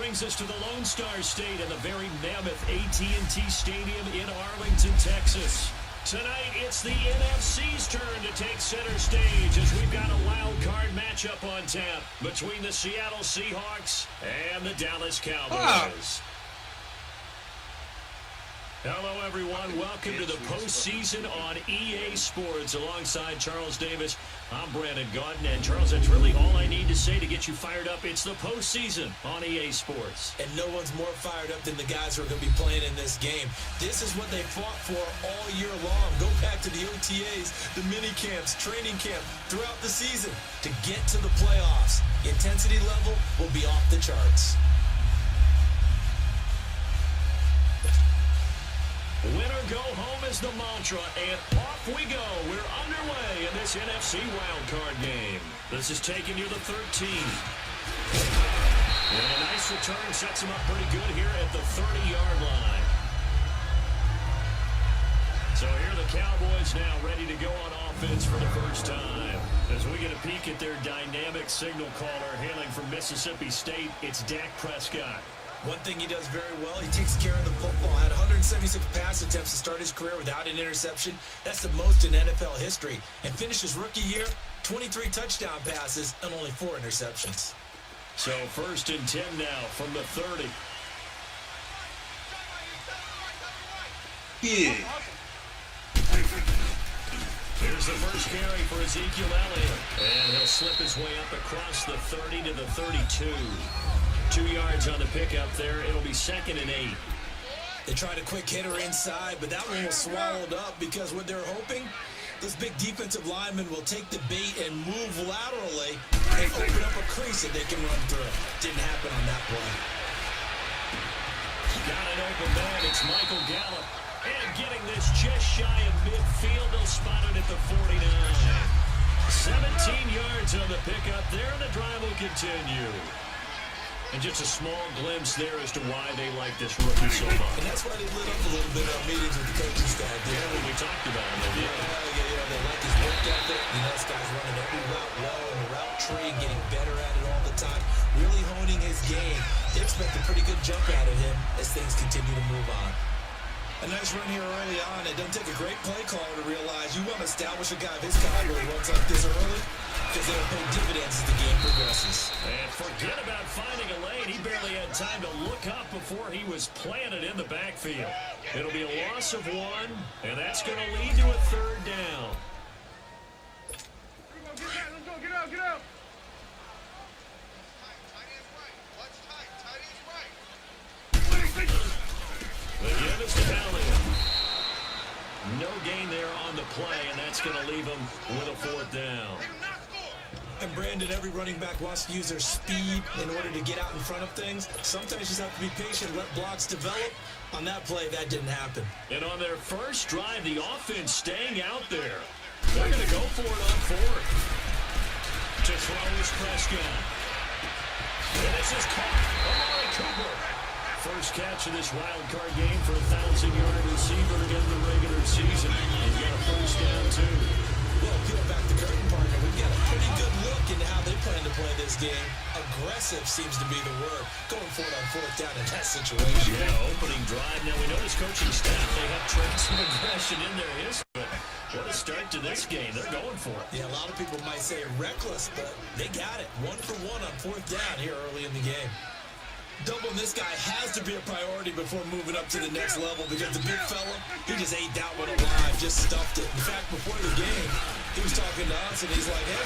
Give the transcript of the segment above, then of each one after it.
brings us to the Lone Star State and the very mammoth AT&T Stadium in Arlington, Texas. Tonight, it's the NFC's turn to take center stage as we've got a wild card matchup on tap between the Seattle Seahawks and the Dallas Cowboys. Hello, everyone. Welcome to the postseason on EA Sports. Alongside Charles Davis, I'm Brandon Gaudin. And, Charles, that's really all I need to say to get you fired up. It's the postseason on EA Sports. And no one's more fired up than the guys who are going to be playing in this game. This is what they fought for all year long. Go back to the OTAs, the mini camps, training camp, throughout the season to get to the playoffs. The intensity level will be off the charts. Winner go home is the mantra, and off we go. We're underway in this NFC wildcard game. This is taking you the 13th. And a nice return sets him up pretty good here at the 30-yard line. So here are the Cowboys now ready to go on offense for the first time. As we get a peek at their dynamic signal caller hailing from Mississippi State, it's Dak Prescott. One thing he does very well, he takes care of the football. Had 176 pass attempts to start his career without an interception. That's the most in NFL history. And finished his rookie year, 23 touchdown passes and only 4 interceptions. So 1st and 10 now from the 30. Yeah. Here's the first carry for Ezekiel Elliott. And he'll slip his way up across the 30 to the 32. 2 yards on the pickup there. It'll be 2nd and 8. They tried a quick hitter inside, but that one was swallowed up because what they're hoping, this big defensive lineman will take the bait and move laterally and open up a crease that they can run through. Didn't happen on that play. Got an open man. It's Michael Gallup. And getting this just shy of midfield. They'll spot it at the 49. 17 yards on the pickup there, and the drive will continue. And just a small glimpse there as to why they like this rookie so much. And that's why they lit up a little bit on meetings with the coaching staff. Yeah, when we talked about him. Yeah, they like his work ethic. You know, this guy's running every route well in the route tree, getting better at it all the time, really honing his game. They expect a pretty good jump out of him as things continue to move on. A nice run here early on. It doesn't take a great play caller to realize you want to establish a guy of his caliber who runs like this early, because they'll pay dividends as the game progresses. And forget about finding a lane. He barely had time to look up before he was planted in the backfield. It'll be a loss of 1, and that's going to lead to a 3rd down. Let's go, get out, get out. The give is to Elliott. No gain there on the play, and that's going to leave him with a 4th down. And Brandon, every running back wants to use their speed in order to get out in front of things. Sometimes you just have to be patient, let blocks develop. On that play, that didn't happen. And on their first drive, the offense staying out there. They're going to go for it on 4th. To throw is Prescott. And this is caught. Amari Cooper. First catch of this wild card game for a 1,000-yard receiver in the regular season. He's got a first down, too. Well, peel back the curtain, partner. We've got a pretty good look into how they plan to play this game. Aggressive seems to be the word. Going for it on 4th down in that situation. Yeah, opening drive. Now, we know this coaching staff, they have traits of aggression in their history. What a start to this game. They're going for it. Yeah, a lot of people might say reckless, but they got it. 1 for 1 on 4th down here early in the game. Doubling this guy has to be a priority before moving up to the next level, because the big fella, he just ate that one alive, just stuffed it. In fact, before the game, he was talking to us, and he's like, hey,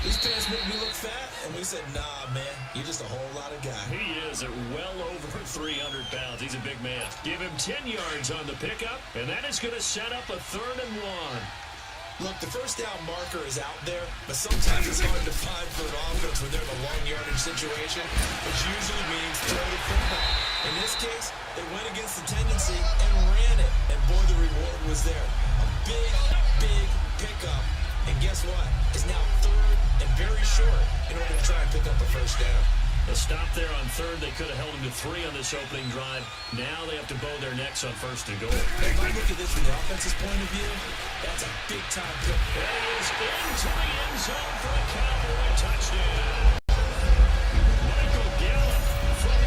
these pants make me look fat. And we said, nah, man, you're just a whole lot of guy. He is at well over 300 pounds. He's a big man. Give him 10 yards on the pickup, and that is going to set up a 3rd and 1. Look, the first down marker is out there, but sometimes it's hard to find for an offense when they're in a long yardage situation, which usually means throw the football. In this case, they went against the tendency and ran it, and boy, the reward was there. A big pickup, and guess what? It's now 3rd and very short in order to try and pick up a first down. A stop there on 3rd. They could have held him to 3 on this opening drive. Now they have to bow their necks on 1st and goal. If I look at this from the offense's point of view, that's a big-time pick. That is into the end zone for a Cowboy touchdown. Michael Gallup from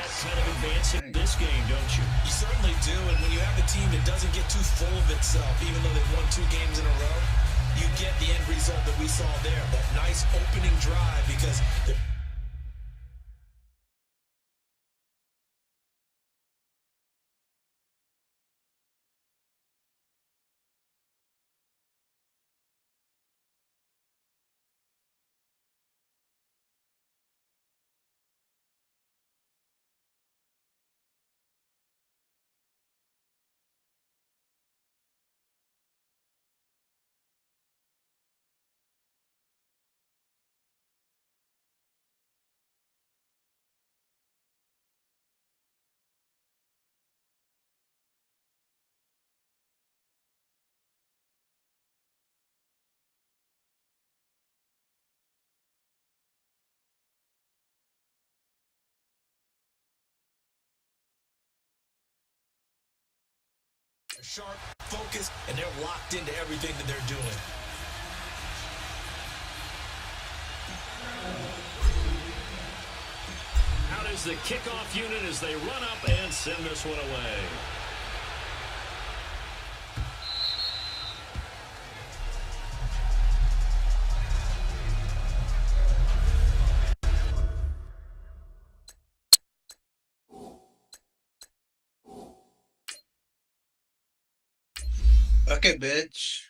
that kind of advancing this game, don't you? You certainly do, and when you have a team that doesn't get too full of itself, even though they've won 2 games in a row, you get the end result that we saw there, that nice opening drive, because sharp, focused, and they're locked into everything that they're doing. Out is the kickoff unit as they run up and send this one away. Okay, bitch.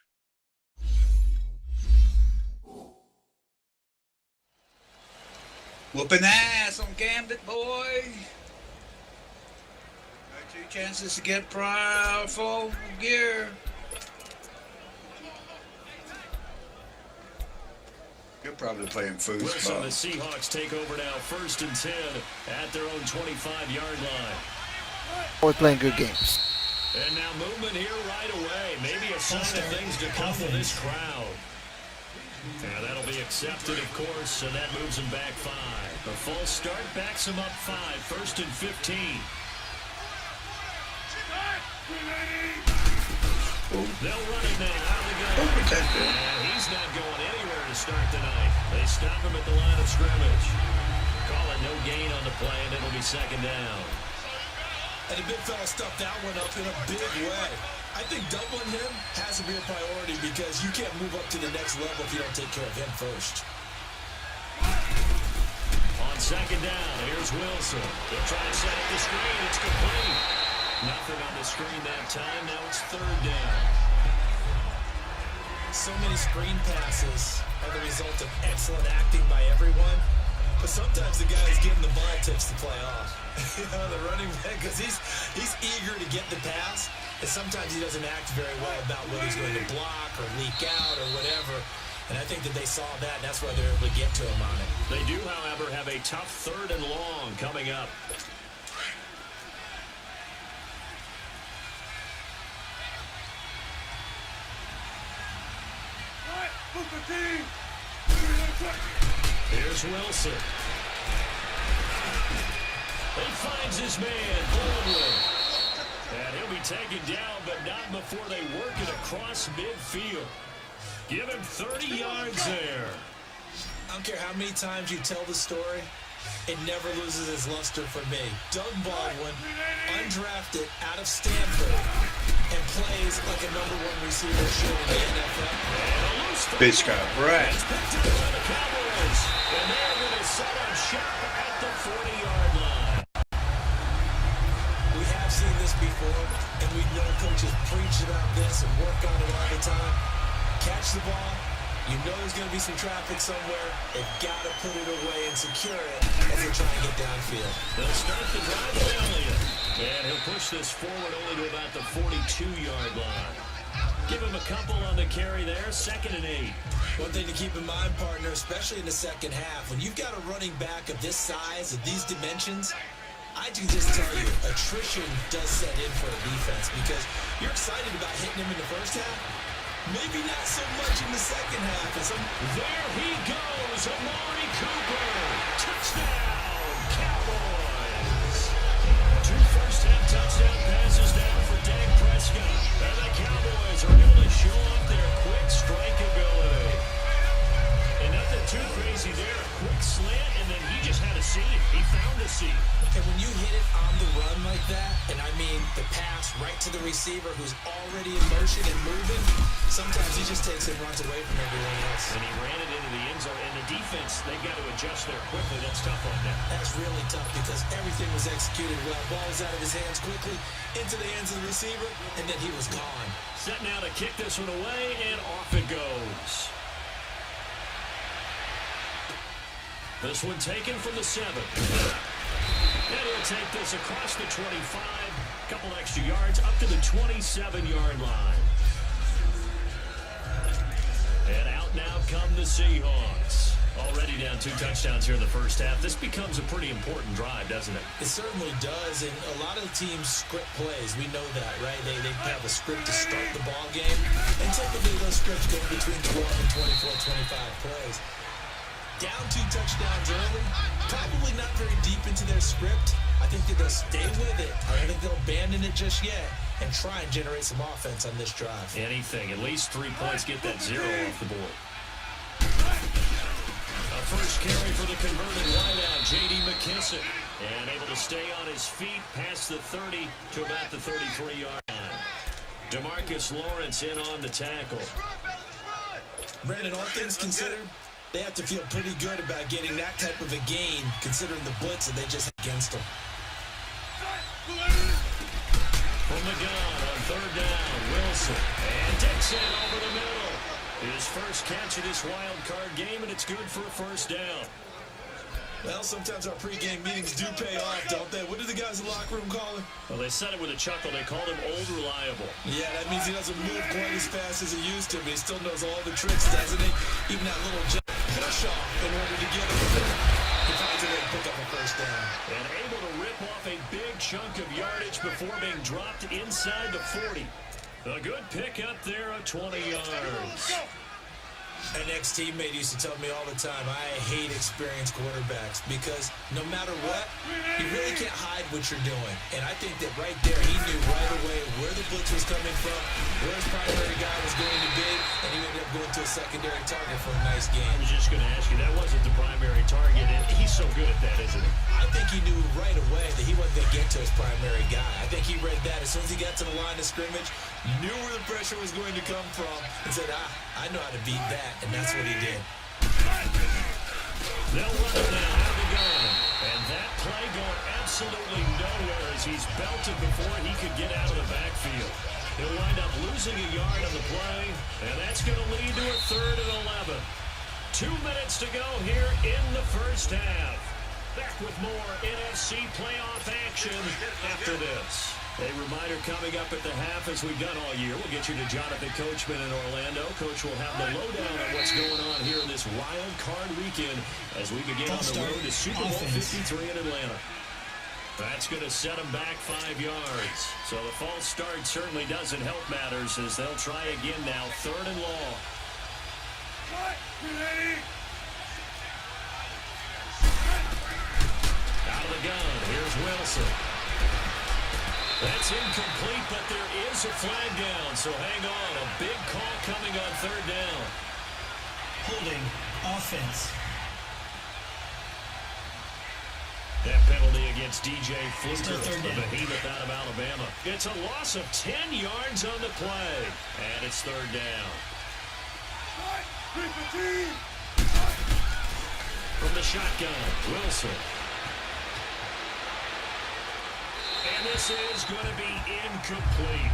Whooping ass on Gambit, boy. Got 2 chances to get full gear. You're probably playing foosball. Wilson, the Seahawks take over now, 1st and 10 at their own 25-yard line. We're playing good games. And now movement here right away. Maybe a sign of things to come with this crowd. Yeah, that'll be accepted, of course, and that moves him back 5. A false start backs him up 5, 1st and 15. They'll run it now. Out of the gun. And he's not going anywhere to start tonight. They stop him at the line of scrimmage. Call it no gain on the play, and it'll be 2nd down. And the big fella stuffed that one up in a big way. I think doubling him has to be a priority because you can't move up to the next level if you don't take care of him first. On 2nd down, here's Wilson. They'll try to set up the screen. It's complete. Nothing on the screen that time. Now it's 3rd down. So many screen passes are the result of excellent acting by everyone. But sometimes the guy who's getting the ball takes the play off. The running back, because he's eager to get the pass, and sometimes he doesn't act very well about whether he's going to block or leak out or whatever. And I think that they saw that, and that's why they're able to get to him on it. They do, however, have a tough 3rd and long coming up. Here's Wilson. He finds his man boldly. And he'll be taken down, but not before they work it across midfield. Give him 30 yards there. I don't care how many times you tell the story, it never loses its luster for me. Doug Baldwin, undrafted out of Stanford, and plays like a #1 receiver should in the NFL. Bitch got right. He's picked up by the Cowboys. And they're going to set up shop at the 40-yard line. We have seen this before, and we know coaches preach about this and work on it all the time. Catch the ball. You know there's going to be some traffic somewhere. They've got to put it away and secure it as they try and get downfield. They'll start the drive with Elliott. And he'll push this forward only to about the 42-yard line. Give him a couple on the carry there, 2nd and 8. One thing to keep in mind, partner, especially in the second half, when you've got a running back of this size, of these dimensions, I can just tell you, attrition does set in for a defense because you're excited about hitting him in the first half. Maybe not so much in the second half. There he goes, Amari Cooper. Touchdown, Cowboys. 2 first-half touchdown passes down for Dak Prescott. And the Cowboys are able to show off their quick strike ability. And nothing too crazy there. A quick slant, and then he just had a seam. He found a seam. And when you hit right to the receiver who's already in motion and moving. Sometimes he just takes it and runs away from everyone else. And he ran it into the end zone. And the defense, they've got to adjust there quickly. That's tough on them. That's really tough because everything was executed well. Ball was out of his hands quickly, into the hands of the receiver, and then he was gone. Set now to kick this one away, and off it goes. This one taken from the 7. And he'll take this across the 25. A couple extra yards up to the 27-yard line. And out now come the Seahawks. Already down 2 touchdowns here in the first half. This becomes a pretty important drive, doesn't it? It certainly does, and a lot of the teams script plays. We know that, right? They have a script to start the ball game, and typically those scripts go between 12 and 24, 25 plays. Down 2 touchdowns early, probably not very deep into their script. I think that they'll stay with it. I don't think they'll abandon it just yet and try and generate some offense on this drive. Anything, at least 3 points, get that 0 off the board. A first carry for the converted wideout, J.D. McKissick. And able to stay on his feet past the 30 to about the 33-yard line. DeMarcus Lawrence in on the tackle. Brandon, all things considered, they have to feel pretty good about getting that type of a gain, considering the blitz that they just had against them. From the gun on 3rd down, Wilson. And Dixon over the middle. His first catch of this wild card game, and it's good for a first down. Well, sometimes our pregame meetings do pay off, don't they? What do the guys in the locker room call him? Well, they said it with a chuckle. They called him Old Reliable. Yeah, that means he doesn't move quite as fast as he used to, but he still knows all the tricks, doesn't he? Even that little jump push off in order to get him. He finds a way to pick up a first down. And able to rip off a big chunk of yardage before being dropped inside the 40. A good pickup there of 20 yards. An ex-teammate used to tell me all the time, I hate experienced quarterbacks because no matter what, you really can't hide what you're doing. And I think that right there, he knew right away where the blitz was coming from, where his primary guy was going to be, and he ended up going to a secondary target for a nice game. I was just going to ask you, that wasn't the primary target, and he's so good at that, isn't he? I think he knew right away that he wasn't going to get to his primary guy. I think he read that as soon as he got to the line of scrimmage, knew where the pressure was going to come from, and said, I know how to beat that, and that's what he did. They'll run it now out of the gun. And that play going absolutely nowhere as he's belted before he could get out of the backfield. He'll wind up losing a yard on the play, and that's going to lead to a 3rd and 11. 2 minutes to go here in the first half. Back with more NFC playoff action after this. A reminder coming up at the half, as we've done all year. We'll get you to Jonathan Coachman in Orlando. Coach will have the lowdown on what's going on here in this wild card weekend as we begin on the road to Super Bowl 53 in Atlanta. That's going to set them back 5 yards. So the false start certainly doesn't help matters as they'll try again now, 3rd and long. Out of the gun, here's Wilson. That's incomplete, but there is a flag down, so hang on. A big call coming on 3rd down. Holding offense. That penalty against DJ Fluker, the behemoth out of Alabama. It's a loss of 10 yards on the play, and it's 3rd down. From the shotgun, Wilson. And this is going to be incomplete.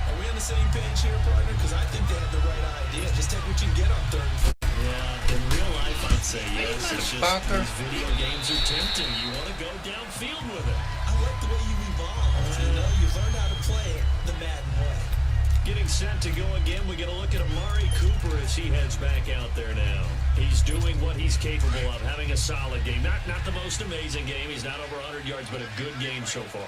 Are we on the same page here, partner? Because I think they have the right idea. Just take what you can get on 3rd and 4. Yeah, in real life, I'd say yes. It's just these video games are tempting. You want to go downfield with it. I like the way you evolve. You know, you learn how to play the Madden way. Getting set to go again. We get a look at Amari Cooper as he heads back out there now. He's doing what he's capable of, having a solid game. Not the most amazing game. He's not over 100 yards, but a good game so far.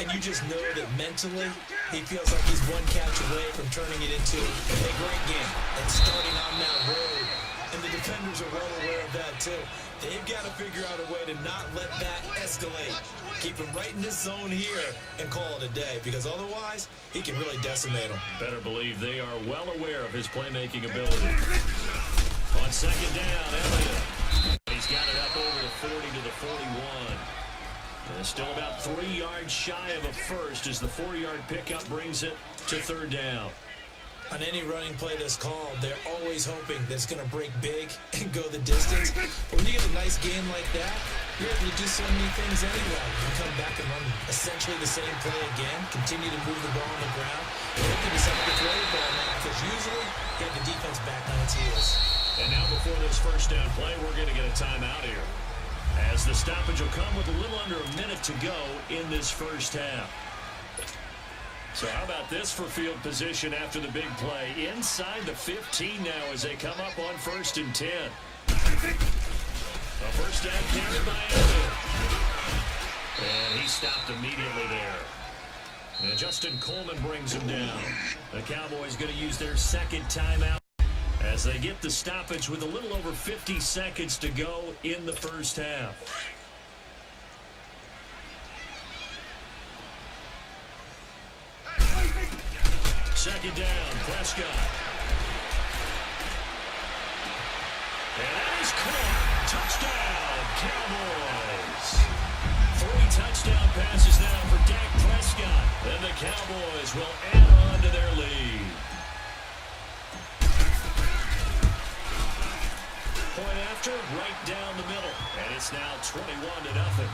And you just know that mentally, he feels like he's one catch away from turning it into a great game and starting on that road. And the defenders are well aware of that, too. They've got to figure out a way to not let that escalate. Keep him right in this zone here and call it a day, because otherwise, he can really decimate them. Better believe they are well aware of his playmaking ability. On 2nd down, Elliott. He's got it up over the 40 to the 41. And still about 3 yards shy of a first as the 4-yard pickup brings it to third down. On any running play that's called, they're always hoping that it's going to break big and go the distance. But when you get a nice game like that, you're able to do so many things anyway. You come back and run essentially the same play again, continue to move the ball on the ground, and hoping to set up the throw the ball now, because usually you have the defense back on its heels. And now before this first down play, we're going to get a timeout here, as the stoppage will come with a little under a minute to go in this first half. So how about this for field position after the big play? Inside the 15 now as they come up on 1st and 10. A first down carried by Elliott. And he stopped immediately there. And Justin Coleman brings him down. The Cowboys going to use their second timeout as they get the stoppage with a little over 50 seconds to go in the first half. Second down, Prescott. And that is caught. Touchdown, Cowboys. 3 touchdown passes now for Dak Prescott. And the Cowboys will add on to their lead. Point after, right down the middle. And it's now 21-0.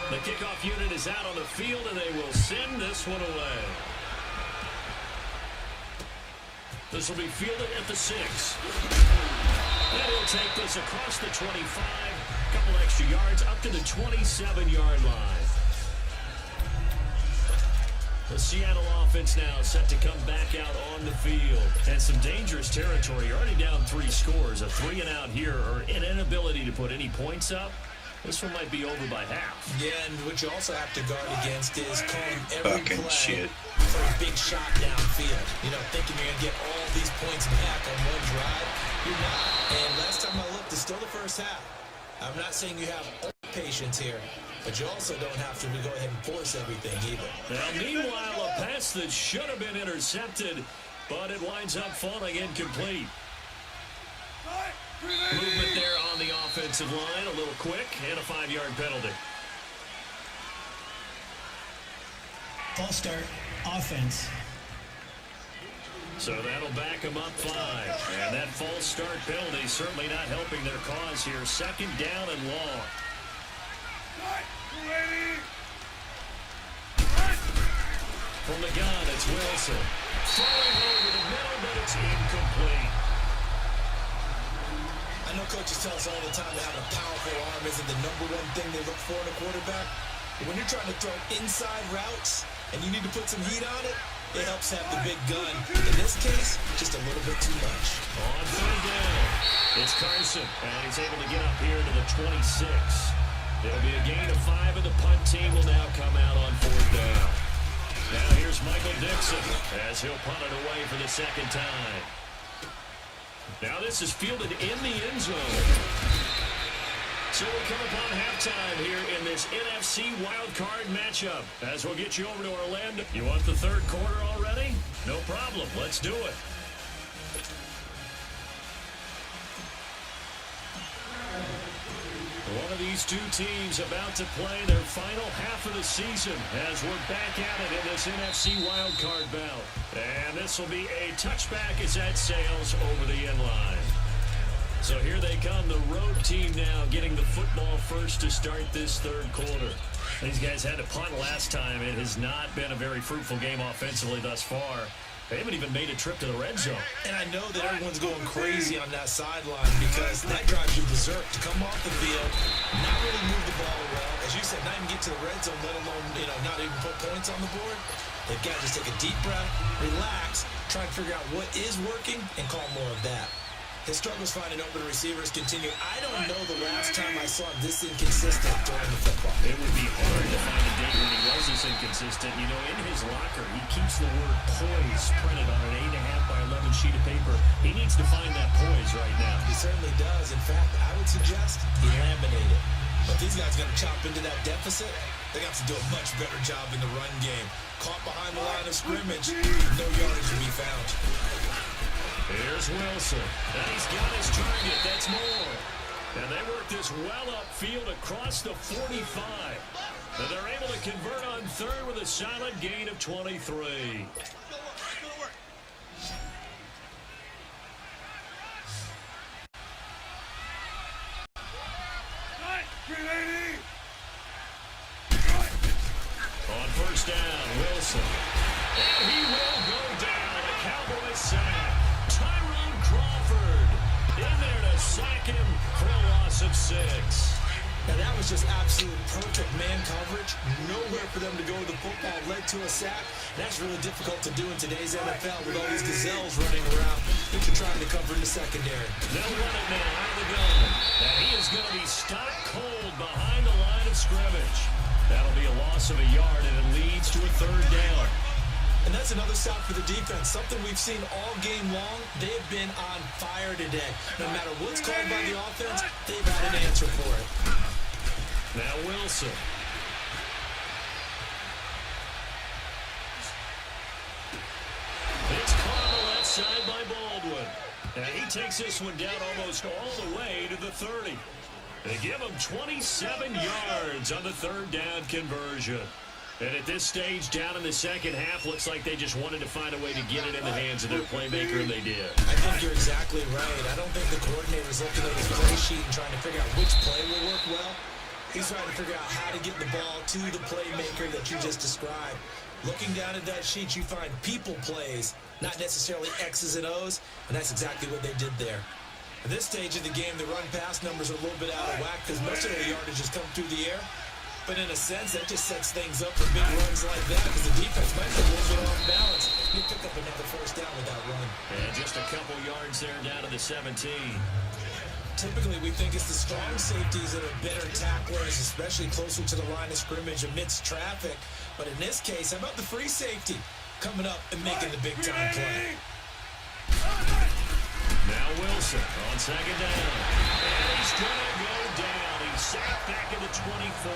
The kickoff unit is out on the field, and they will send this one away. This will be fielded at the 6. And he'll take this across the 25, couple extra yards up to the 27-yard line. The Seattle offense now set to come back out on the field. And some dangerous territory. You're already down 3 scores. A 3-and-out here, or an inability to put any points up. This one might be over by half. Yeah, and what you also have to guard against is calling every Fucking play shit. for a big shot downfield. You know, thinking you're going to get all these points back on one drive. You're not. And last time I looked, it's still the first half. I'm not saying you have all patience here, but you also don't have to go ahead and force everything either. Now, meanwhile, a pass that should have been intercepted, but it winds up falling incomplete. Movement there on the offensive line, a little quick, and a 5-yard penalty. False start, offense. So that'll back them up 5. And that false start penalty certainly not helping their cause here. Second down and long. From the gun, it's Wilson. Throwing over the middle, but it's incomplete. I know coaches tell us all the time that having a powerful arm isn't the #1 thing they look for in a quarterback. But when you're trying to throw inside routes and you need to put some heat on it, it helps have the big gun. In this case, just a little bit too much. On 3rd down, it's Carson, and he's able to get up here to the 26. It'll be a gain of 5, and the punt team will now come out on 4th down. Now here's Michael Dixon as he'll punt it away for the second time. Now this is fielded in the end zone. So we come upon halftime here in this NFC wildcard matchup. As we'll get you over to Orlando. You want the 3rd quarter already? No problem. Let's do it. One of these two teams about to play their final half of the season as we're back at it in this NFC wildcard bout. And this will be a touchback as that sails over the end line. So here they come, the road team now getting the football first to start this 3rd quarter. These guys had to punt last time. It has not been a very fruitful game offensively thus far. They haven't even made a trip to the red zone. And I know that everyone's going crazy on that sideline because that drives you berserk to come off the field, not really move the ball well. As you said, not even get to the red zone, let alone, not even put points on the board. They've got to just take a deep breath, relax, try and figure out what is working, and call more of that. His struggles finding open receivers continue. I don't know the last time I saw him this inconsistent during the football. It would be hard to find a day when he was this inconsistent. You know, in his locker, he keeps the word poise printed on an 8.5 by 11 sheet of paper. He needs to find that poise right now. He certainly does. In fact, I would suggest he laminated. But these guys got to chop into that deficit. They got to do a much better job in the run game. Caught behind the line of scrimmage, no yardage to be found. Here's Wilson. And he's got his target. That's more. And they work this well upfield across the 45. And they're able to convert on third with a solid gain of 23. On first down, Wilson. And he will go down. A Cowboys sack. Tyrone Crawford in there to sack him for a loss of 6. Now that was just absolute perfect man coverage. Nowhere for them to go with the football. Led to a sack. That's really difficult to do in today's NFL with all these gazelles running around that you're trying to cover in the secondary. They'll run it now out of the gun. And he is going to be stopped cold behind the line of scrimmage. That'll be a loss of a yard, and it leads to a third down. And that's another stop for the defense. Something we've seen all game long. They've been on fire today. No matter what's called by the offense, they've had an answer for it. Now Wilson. It's caught on the left side by Baldwin. And he takes this one down almost all the way to the 30. They give him 27 yards on the third down conversion. And at this stage, down in the second half, looks like they just wanted to find a way to get it in the hands of their playmaker, and they did. I think you're exactly right. I don't think the coordinator's looking at his play sheet and trying to figure out which play will work well. He's trying to figure out how to get the ball to the playmaker that you just described. Looking down at that sheet, you find people plays, not necessarily X's and O's, and that's exactly what they did there. At this stage of the game, the run-pass numbers are a little bit out of whack because most of the yardage has come through the air. But in a sense, that just sets things up for big runs like that because the defense might be a little bit off balance. You pick up another first down with that run. And just a couple yards there down to the 17. Typically, we think it's the strong safeties that are better tacklers, especially closer to the line of scrimmage amidst traffic. But in this case, how about the free safety coming up and making the big-time play? Now Wilson on second down. And he's going to go down. He's sacked back at the 24.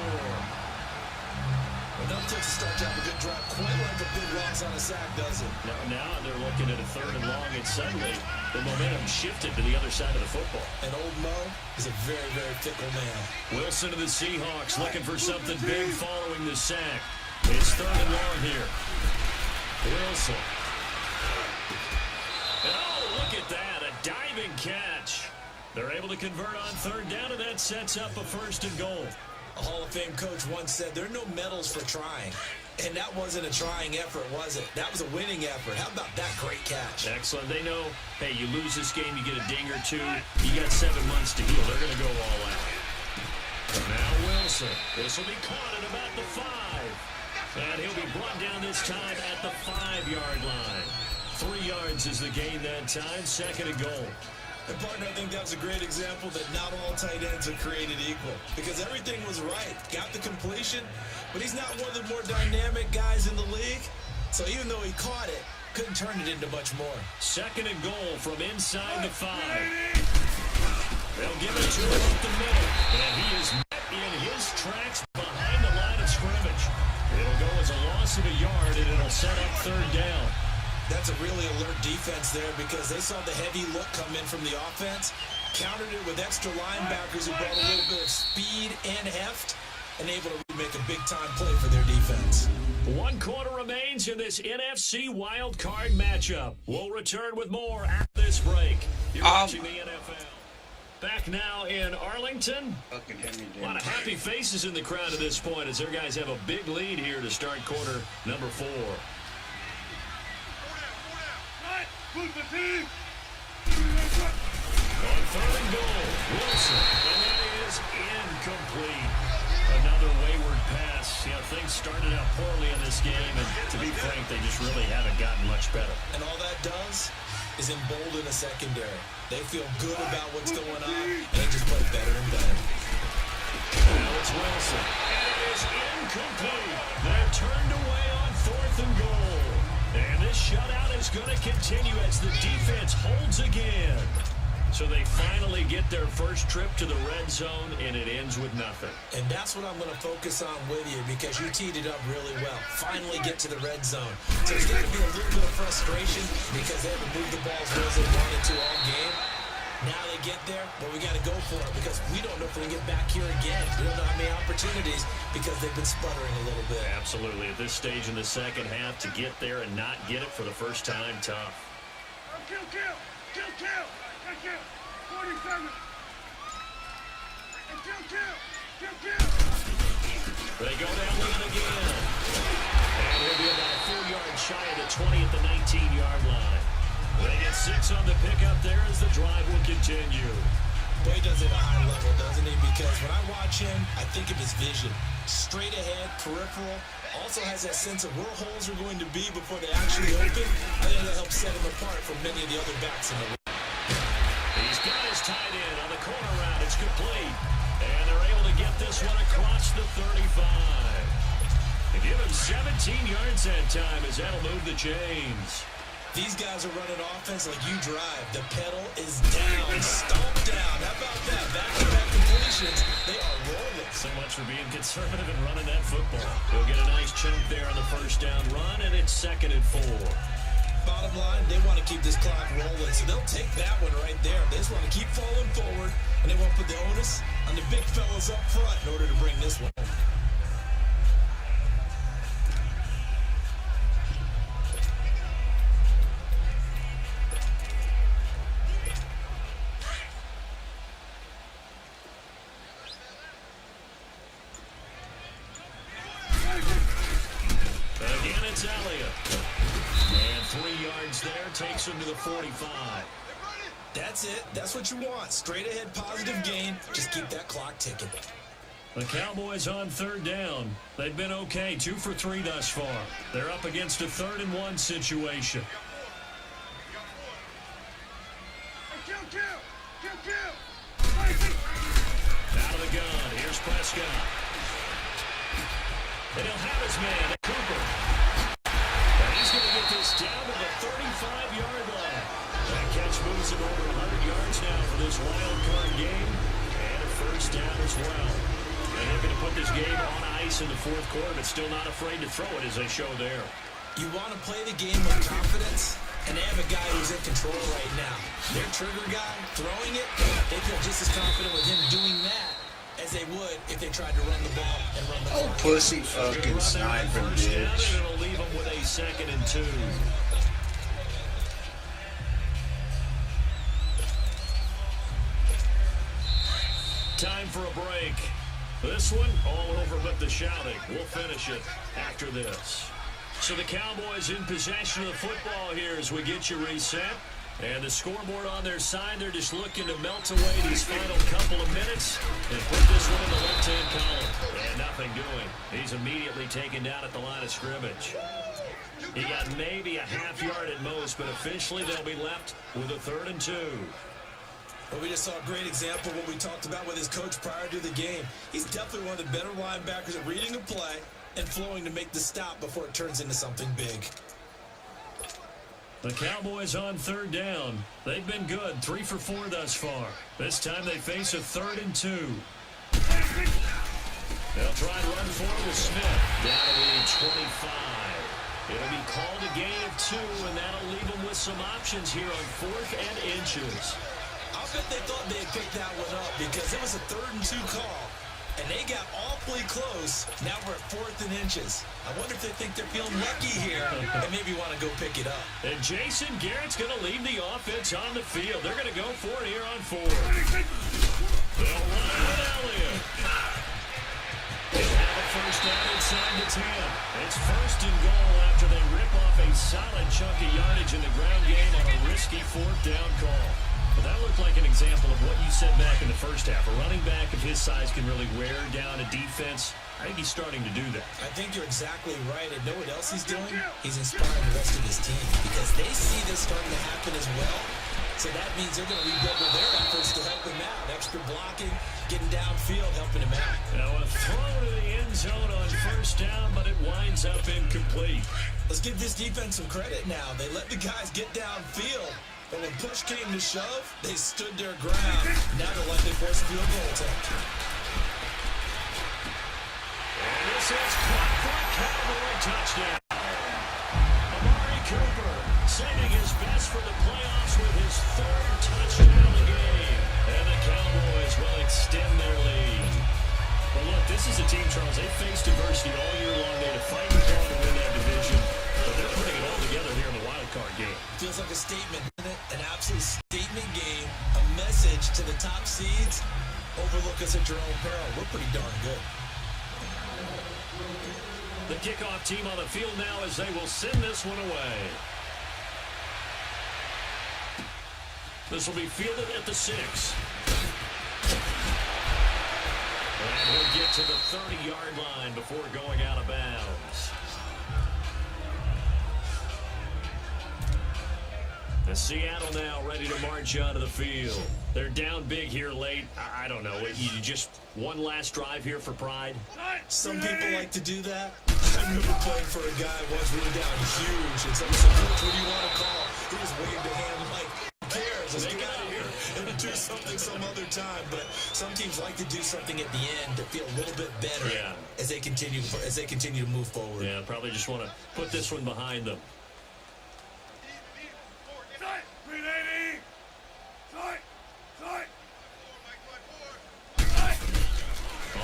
Enough to start to have a good drive. Quite like a big loss on a sack, does it? Now they're looking at a third and long, and suddenly the momentum shifted to the other side of the football. And old Mo is a very, very fickle man. Wilson to the Seahawks looking for something big following the sack. It's third and long here. Wilson. Oh, look at that. A diving catch. They're able to convert on third down, and that sets up a first and goal. A Hall of Fame coach once said, there are no medals for trying. And that wasn't a trying effort, was it? That was a winning effort. How about that great catch? Excellent. They know, hey, you lose this game, you get a ding or two. You got 7 months to heal. They're going to go all out. Now Wilson. This will be caught at about the 5. And he'll be brought down this time at the 5-yard line. 3 yards is the gain that time. Second and goal. And partner, I think that was a great example that not all tight ends are created equal. Because everything was right. Got the completion, but he's not one of the more dynamic guys in the league. So even though he caught it, couldn't turn it into much more. Second and goal from inside the 5. They'll give it to him up the middle. And he is met in his tracks behind the line of scrimmage. It'll go as a loss of a yard, and it'll set up third down. That's a really alert defense there because they saw the heavy look come in from the offense, countered it with extra linebackers who brought a little bit of speed and heft, and able to make a big-time play for their defense. 1 quarter remains in this NFC Wild Card matchup. We'll return with more after this break. You're watching the NFL. Back now in Arlington. A lot of happy faces in the crowd at this point as their guys have a big lead here to start quarter number 4. On third and goal, Wilson, and that is incomplete. Another wayward pass. You know, things started out poorly in this game, and to be frank, they just really haven't gotten much better. And all that does is embolden a secondary. They feel good about what's going on, and they just play better and better. Now it's Wilson, and it is incomplete. They're turned away on fourth and goal. And this shutout is going to continue as the defense holds again. So they finally get their first trip to the red zone, and it ends with nothing. And that's what I'm going to focus on with you because you teed it up really well. Finally get to the red zone. So there's going to be a little bit of frustration because they haven't moved the ball as well as they wanted to all game. Now they get there, but we got to go for it because we don't know if we can get back here again. We don't know how many opportunities because they've been sputtering a little bit. Absolutely. At this stage in the second half, to get there and not get it for the first time, tough. Kill. 47. Kill. They go down with it again. And he'll be about a full yard shy of the 20 at the 19-yard line. They get 6 on the pickup there as the drive will continue. Boy, he does it at a high level, doesn't he? Because when I watch him, I think of his vision. Straight ahead, peripheral. Also has that sense of where holes are going to be before they actually open. I think that helps set him apart from many of the other backs in the league. He's got his tight end on the corner route. It's complete. And they're able to get this one across the 35. They give him 17 yards that time as that'll move the chains. These guys are running offense like you drive. The pedal is down, stomped down. How about that? Back-to-back completions. They are rolling. So much for being conservative and running that football. He'll get a nice chunk there on the first down run, and it's 2nd and 4. Bottom line, they want to keep this clock rolling, so they'll take that one right there. They just want to keep falling forward, and they want to put the onus on the big fellas up front in order to bring this one home. Again, it's Elliott. And 3 yards there takes him to the 45. That's it. That's what you want. Straight ahead, positive gain. Just keep that clock ticking. The Cowboys on 3rd down. They've been okay, 2 for 3 thus far. They're up against a 3rd and 1 situation. Kill. Out of the gun. Here's Prescott. And he'll have his man, Cooper. And he's going to get this down to the 35-yard line. That catch moves him over 100 yards now for this wild card game. And a first down as well. And they're going to put this game on ice in the 4th quarter, but still not afraid to throw it as they show there. You want to play the game with confidence, and they have a guy who's in control right now. Their trigger guy, throwing it, they feel just as confident with him doing that as they would if they tried to run the ball and run the ball. Pussy fucking sniper, bitch. It'll leave them with a 2nd and 2. Time for a break. This one, all over but the shouting. We'll finish it after this. So the Cowboys in possession of the football here as we get you reset. And the scoreboard on their side, they're just looking to melt away these final couple of minutes and put this one in the left-hand column. And nothing doing. He's immediately taken down at the line of scrimmage. He got maybe a half yard at most, but officially they'll be left with a 3rd and 2. Well, we just saw a great example of what we talked about with his coach prior to the game. He's definitely one of the better linebackers at reading a play and flowing to make the stop before it turns into something big. The Cowboys on 3rd down. They've been good, 3 for 4 thus far. This time they face a 3rd and 2. They'll try and run forward with Smith. Down to the 25. It'll be called a gain of 2, and that'll leave them with some options here on 4th and inches. I bet they thought they had picked that one up because it was a 3rd and 2 call, and they got awfully close. Now we're at 4th and inches. I wonder if they think they're feeling lucky here and maybe want to go pick it up. And Jason Garrett's going to leave the offense on the field. They're going to go for it here on 4. They'll run with Elliott. They'll have a first down inside the 10. It's 1st and goal after they rip off a solid chunk of yardage in the ground game on a risky 4th down call. Well, that looked like an example of what you said back in the first half. A running back of his size can really wear down a defense. I think he's starting to do that. I think you're exactly right. And know what else he's doing? He's inspiring the rest of his team because they see this starting to happen as well. So that means they're going to redouble their efforts to help him out. Extra blocking, getting downfield, helping him out. Now a throw to the end zone on 1st down, but it winds up incomplete. Let's give this defense some credit now. They let the guys get downfield, But when push came to shove, they stood their ground. Now they're likely forced a field goal attempt. And this is caught for a Cowboy touchdown. Amari Cooper saving his best for the playoffs with his third touchdown of the game. And the Cowboys will extend their lead. But look, this is a team, Charles, they faced adversity all year long. They had to fight and claw to win that division. But they're putting it all together here in the wild card game. Feels like a statement, isn't it? An absolute statement game. A message to the top seeds. Overlook us at your own peril. We're pretty darn good. The kickoff team on the field now as they will send this one away. This will be fielded at the 6. And he'll get to the 30-yard line before going out of bounds. The Seattle now ready to march out of the field. They're down big here late. I don't know. You just one last drive here for pride? Some people like to do that. I remember playing for a guy once we were down huge, and someone said, "Coach, what do you want to call?" He just waved a hand like, "Who cares? Let's get out of here and do something some other time." But some teams like to do something at the end to feel a little bit better as they continue to move forward. Yeah, probably just want to put this one behind them.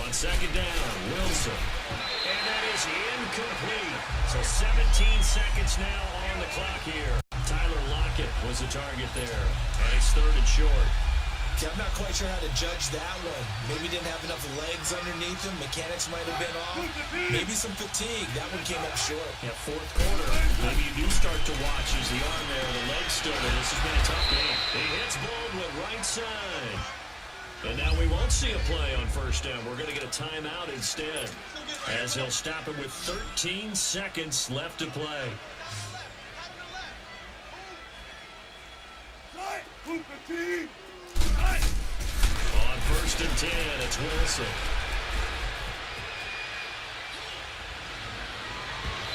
On second down, Wilson. And that is incomplete. So 17 seconds now on the clock here. Tyler Lockett was the target there. And it's third and short. Okay, I'm not quite sure how to judge that one. Maybe didn't have enough legs underneath him. Mechanics might have been off. Maybe some fatigue. That one came up short. Yeah, fourth quarter. Maybe you do start to watch as the arm there, the leg's still there. This has been a tough game. He hits Baldwin right side. And now we won't see a play on first down. We're going to get a timeout instead, as he'll stop it with 13 seconds left to play. On first and 10, it's Wilson.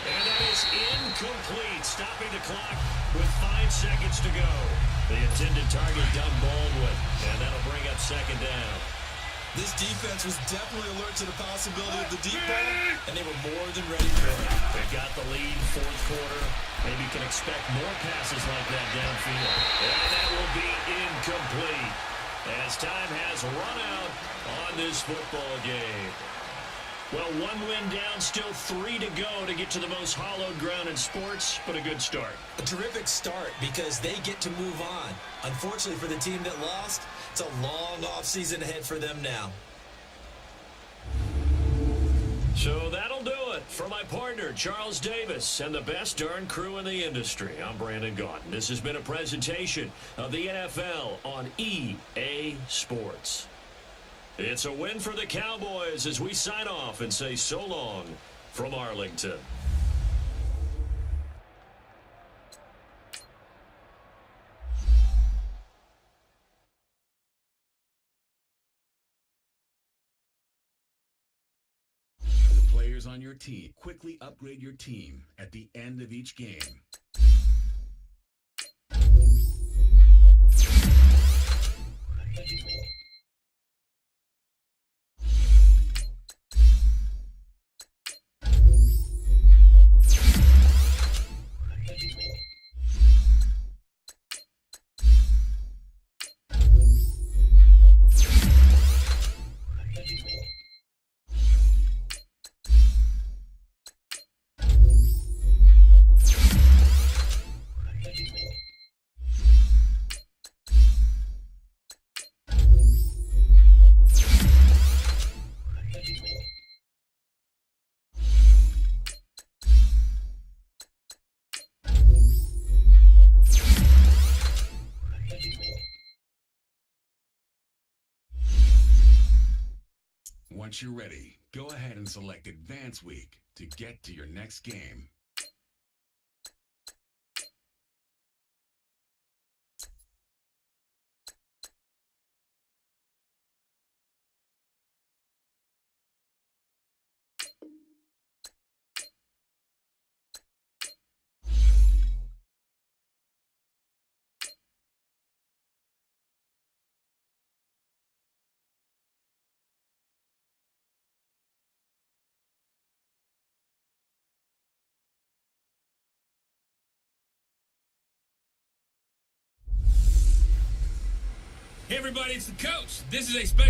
And that is incomplete, stopping the clock with 5 seconds to go. The intended target, Doug Baldwin, and that'll bring up second down. This defense was definitely alert to the possibility of the deep ball, and they were more than ready for it. They've got the lead, fourth quarter. Maybe you can expect more passes like that downfield. And that will be incomplete, as time has run out on this football game. Well, one win down, still 3 to go to get to the most hallowed ground in sports, but a good start. A terrific start because they get to move on. Unfortunately for the team that lost, it's a long offseason ahead for them now. So that'll do it for my partner, Charles Davis, and the best darn crew in the industry. I'm Brandon Gaudin. This has been a presentation of the NFL on EA Sports. It's a win for the Cowboys as we sign off and say so long from Arlington. The players on your team quickly upgrade your team at the end of each game. Once you're ready, go ahead and select Advance Week to get to your next game. Hey everybody, it's the coach. This is a special